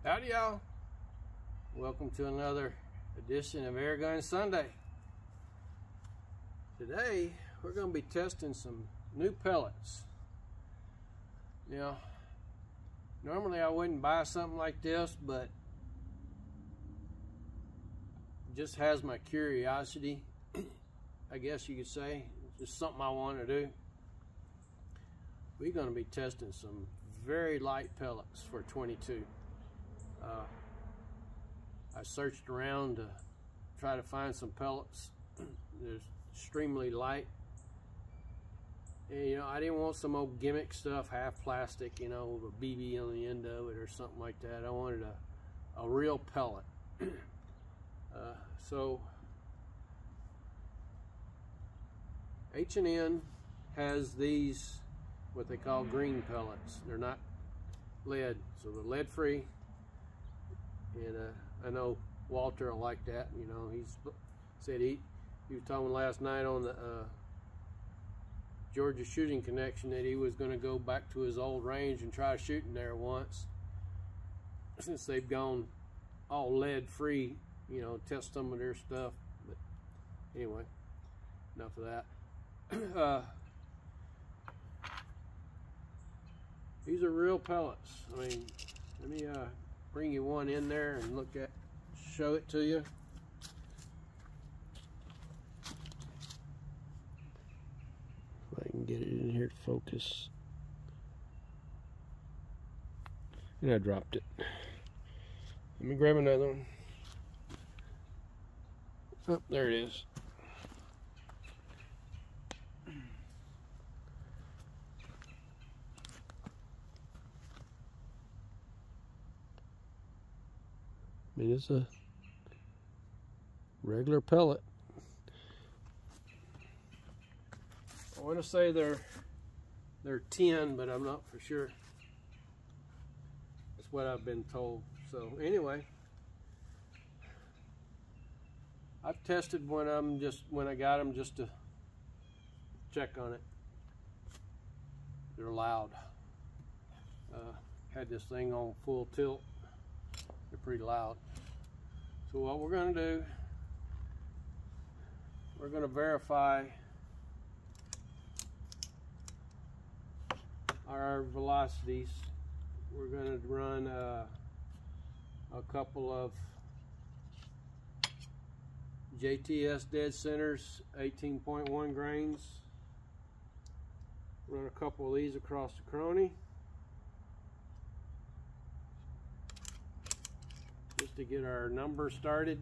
Howdy y'all, welcome to another edition of Air Gun Sunday. Today we're going to be testing some new pellets. Now normally I wouldn't buy something like this, but it just has my curiosity, I guess you could say. It's just something I want to do. We're going to be testing some very light pellets for 22. I searched around to try to find some pellets that's extremely light, and you know, I didn't want some old gimmick stuff, half plastic, you know, with a BB on the end of it or something like that. I wanted a real pellet. So H&N has these, what they call green pellets. They're not lead, so they're lead free. And I know Walter will like that. You know, he's said he was talking last night on the Georgia Shooting Connection that he was going to go back to his old range and try shooting there once, since they've gone all lead free. You know, test some of their stuff. But anyway, enough of that. These are real pellets. I mean, let me bring you one in there and show it to you. If I can get it in here to focus. And I dropped it. Let me grab another one. Oh, there it is. I mean, it's a regular pellet. I want to say they're 10, but I'm not for sure. That's what I've been told. So anyway, I've tested when I got them just to check on it. They're loud. Had this thing on full tilt. They're pretty loud. So what we're going to do, we're going to verify our velocities. We're going to run a couple of JTS dead centers, 18.1 grains. Run a couple of these across the crony, just to get our number started.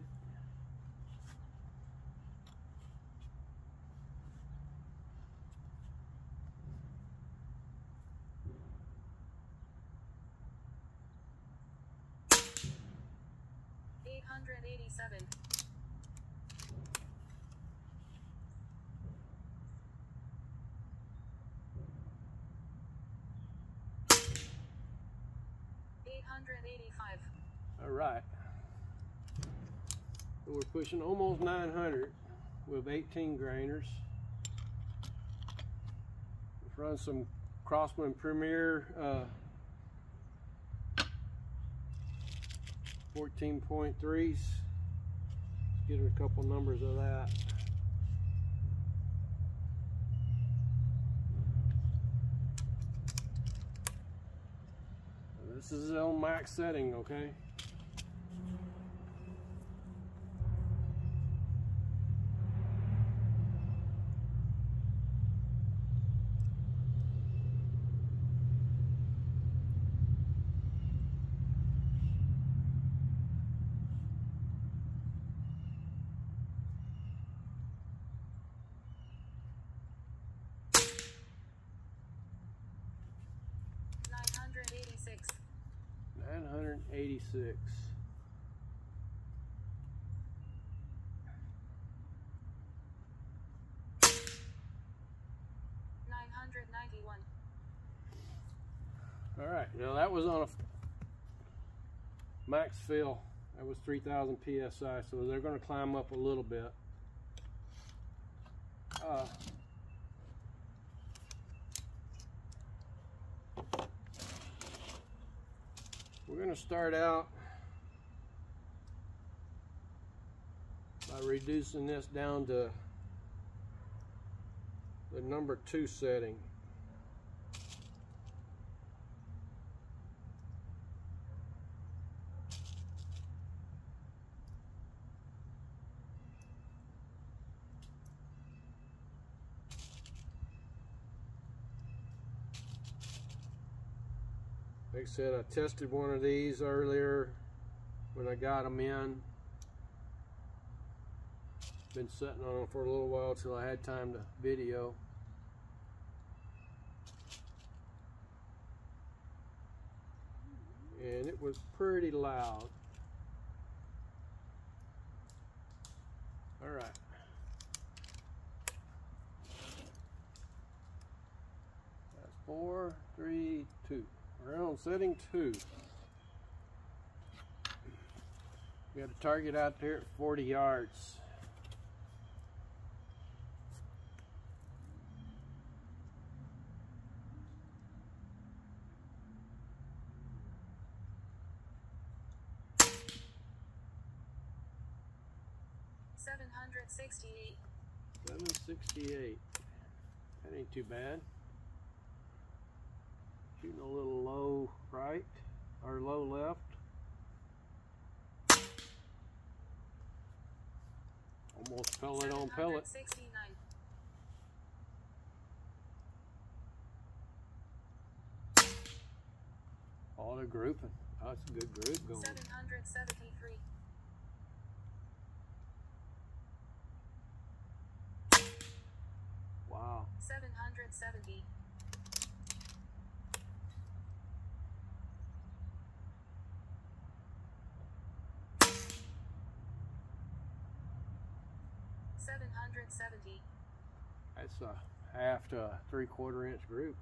$887. $885. All right. So we're pushing almost 900 with 18 grainers. Let's run some Crossman Premier 14.3s. Get a couple numbers of that. This is on max setting, okay? $986. 986. $991. All right, now that was on a max fill. That was 3,000 psi, so they're going to climb up a little bit. We're going to start out reducing this down to the number 2 setting. Like I said, I tested one of these earlier when I got them in. Been sitting on them for a little while till I had time to video. And it was pretty loud. All right. That's 4, 3, 2. We're on setting 2. We got a target out there at 40 yards. $768. 768. That ain't too bad. Shooting a little low right or low left. Almost pellet on pellet. 769. Oh, they're grouping. Oh, that's a good group going. 773. Wow. 770. $770. That's a half to a 3/4 inch group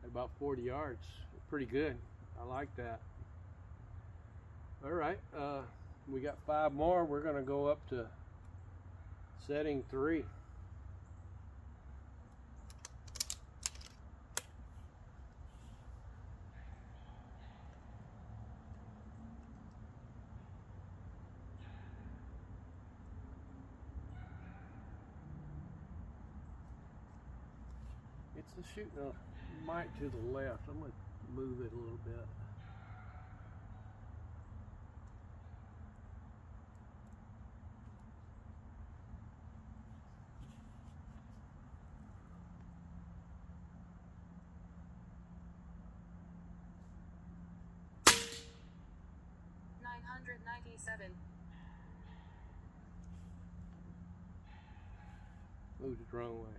at about 40 yards. Pretty good. I like that. All right, we got 5 more. We're going to go up to setting 3. It's shooting a mite to the left. I'm going to move it a little bit. $997. Moved it the wrong way.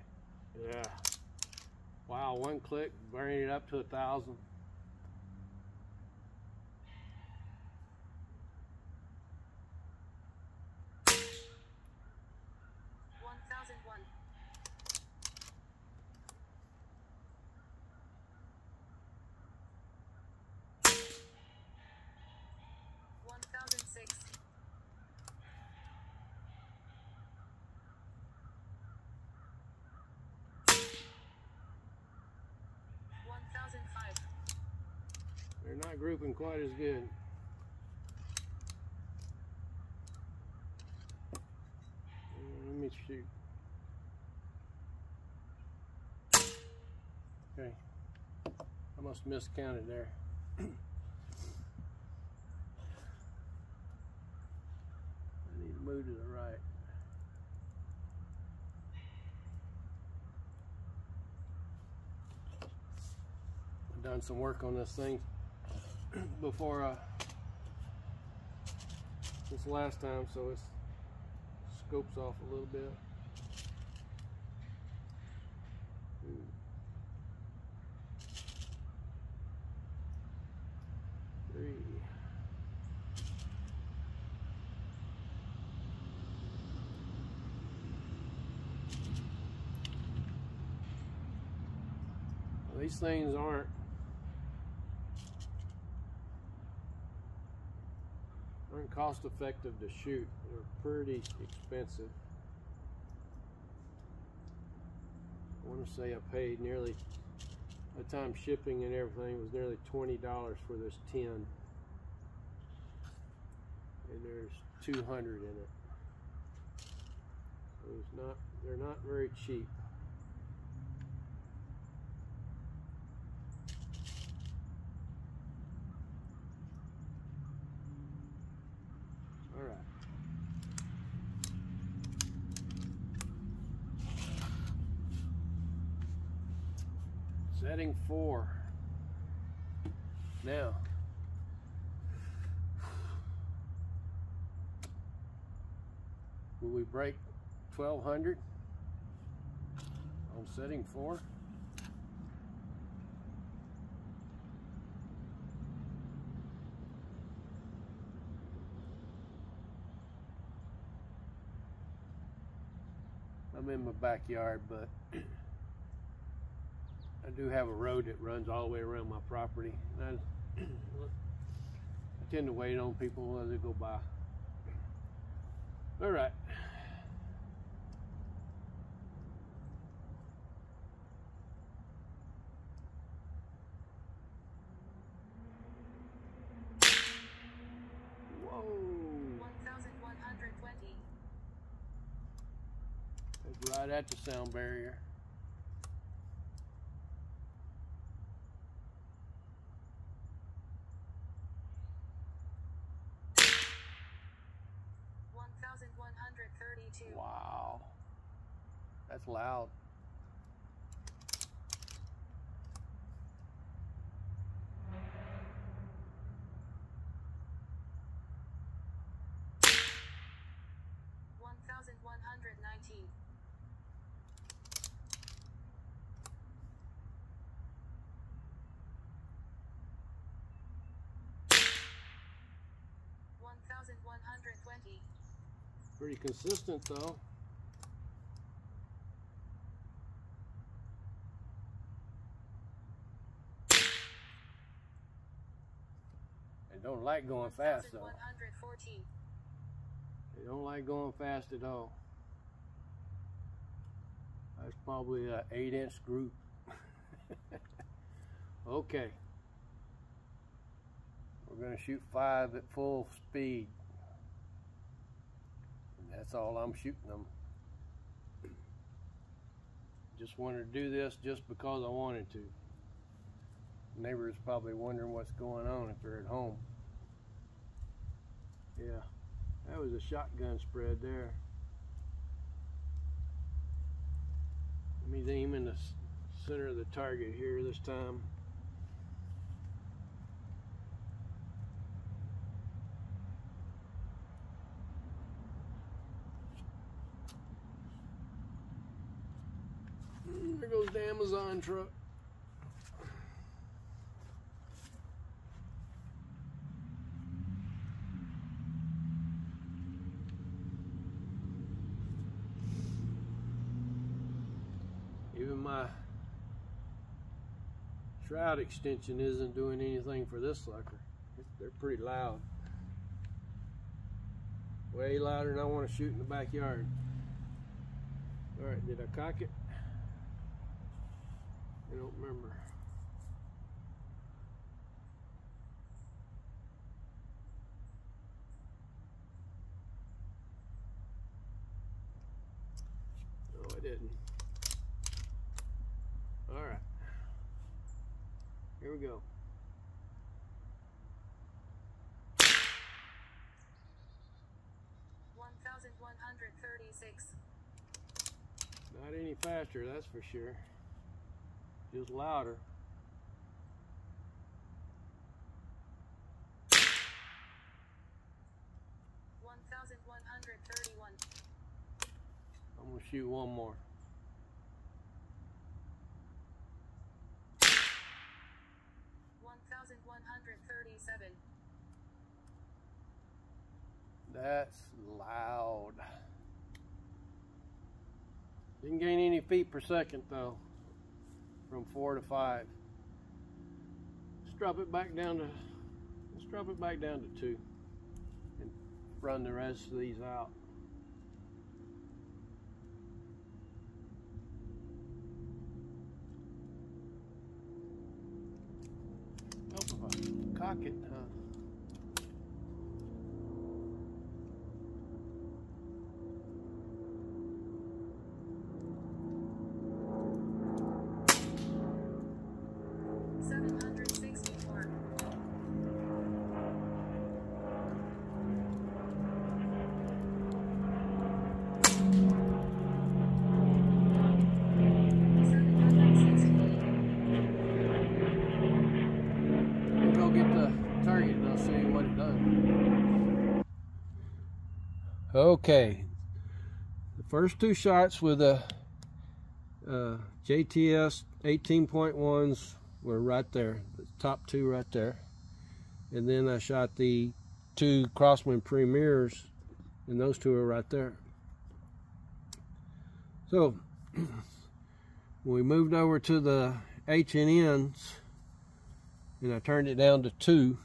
Yeah. Wow, one click, bringing it up to 1,000. They're not grouping quite as good. Let me shoot. Okay, I must have miscounted there. I need to move to the right. I've done some work on this thing before this last time, so it scopes off a little bit. Three. Well, these things aren't cost effective to shoot. They're pretty expensive. I want to say I paid nearly, by the time shipping and everything, was nearly $20 for this 10. And there's 200 in it. They're not very cheap. All right. Setting 4. Now, will we break 1200 on setting 4? I'm in my backyard, but I do have a road that runs all the way around my property. And I tend to wait on people as they go by. All right. Whoa. 1,120. That's right at the sound barrier. Wow, that's loud. $1,119. $1,120. Pretty consistent though. They don't like going fast though. 1,114. They don't like going fast at all. That's probably an 8-inch group. Okay. We're going to shoot 5 at full speed. And that's all I'm shooting them. Just wanted to do this just because I wanted to. Neighbors probably wondering what's going on if they're at home. Yeah, that was a shotgun spread there. Let me aim in the center of the target here this time. There goes the Amazon truck. Even my shroud extension isn't doing anything for this sucker. They're pretty loud. Way louder than I want to shoot in the backyard. Alright, did I cock it? I don't remember. No, I didn't. Alright. Here we go. $1,136. Not any faster, that's for sure. Just louder. $1,131. I'm gonna shoot one more. $1,137. That's loud. Didn't gain any feet per second though. From 4 to 5. Let's drop it back down to 2 and run the rest of these out. Oh, if I cock it, huh? Okay, the first two shots with the JTS 18.1s were right there, the top two right there. And then I shot the two Crosswind Premiers, and those two are right there. So when we moved over to the H&Ns, and I turned it down to 2,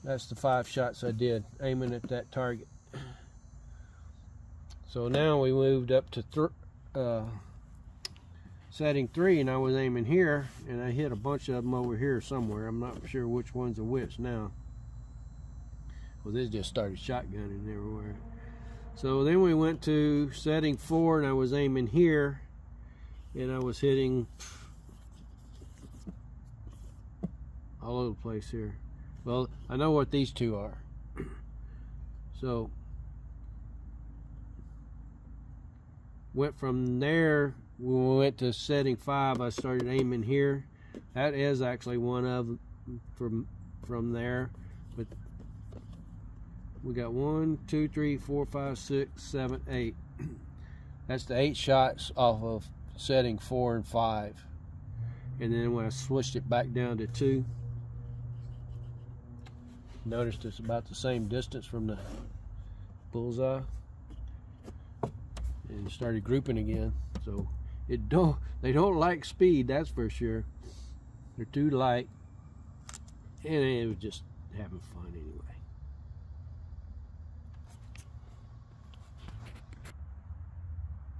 that's the 5 shots I did, aiming at that target. So now we moved up to setting 3, and I was aiming here, and I hit a bunch of them over here somewhere. I'm not sure which ones are which now. Well, this just started shotgunning everywhere. So then we went to setting 4, and I was aiming here, and I was hitting all over the place here. Well, I know what these two are. So went from there. When we went to setting 5, I started aiming here. That is actually one of them from there. But we got 1, 2, 3, 4, 5, 6, 7, 8. That's the 8 shots off of setting 4 and 5. And then when I switched it back down to 2, noticed it's about the same distance from the bullseye, and started grouping again. So they don't like speed, that's for sure. They're too light, and it was just having fun anyway.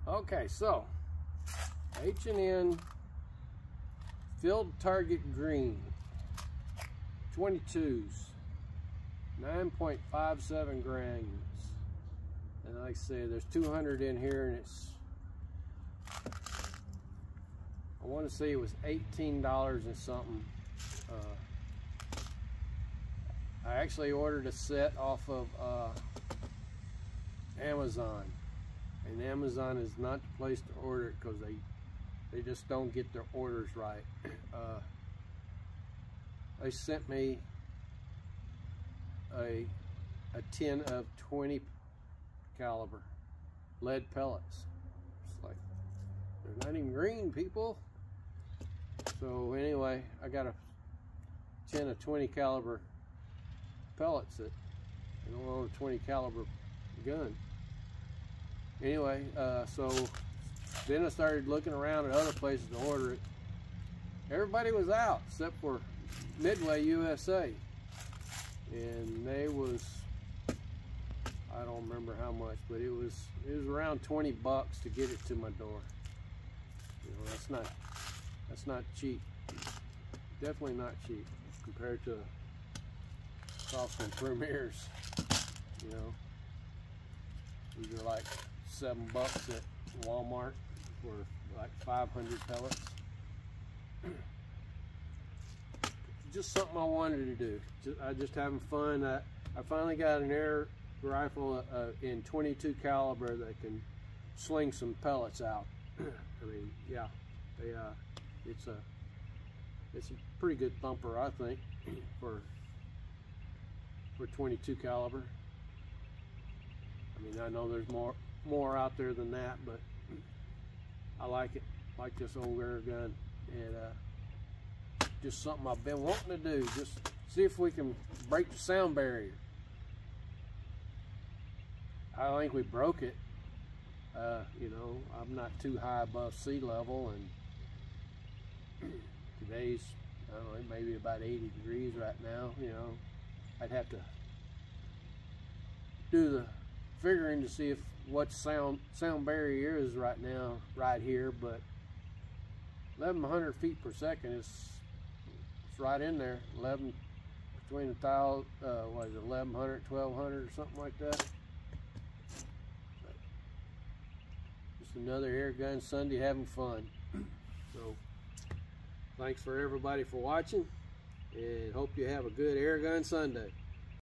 Okay, so H&N Field Target Green 22s, 9.57 grams, and like I say, there's 200 in here, and it's, I want to say it was $18 and something. I actually ordered a set off of Amazon, and Amazon is not the place to order it because they just don't get their orders right. They sent me a tin of 20 caliber lead pellets. It's like, they're not even green, people. So anyway, I got a tin of 20 caliber pellets that I don't own a 20 caliber gun. Anyway, so then I started looking around at other places to order it. Everybody was out except for Midway USA, and they was, I don't remember how much, but it was around 20 bucks to get it to my door. You know, that's not cheap. Definitely not cheap compared to Crosswind Premiers. You know, these are like $7 at Walmart for like 500 pellets. Just something I wanted to do. I just having fun. I finally got an air rifle in 22 caliber that can sling some pellets out. I mean, yeah, it's a pretty good thumper, I think, for 22 caliber. I mean, I know there's more out there than that, but I like it. I like this old air gun, and just something I've been wanting to do. Just see if we can break the sound barrier. I think we broke it. You know, I'm not too high above sea level, and today's, I don't know, maybe about 80 degrees right now. You know, I'd have to do the figuring to see if what sound barrier is right now right here, but 1100 feet per second is right in there. 11 between 1,000, what is it, 1100, 1200 or something like that. But just another air gun Sunday, having fun. So thanks for everybody for watching, and hope you have a good air gun Sunday.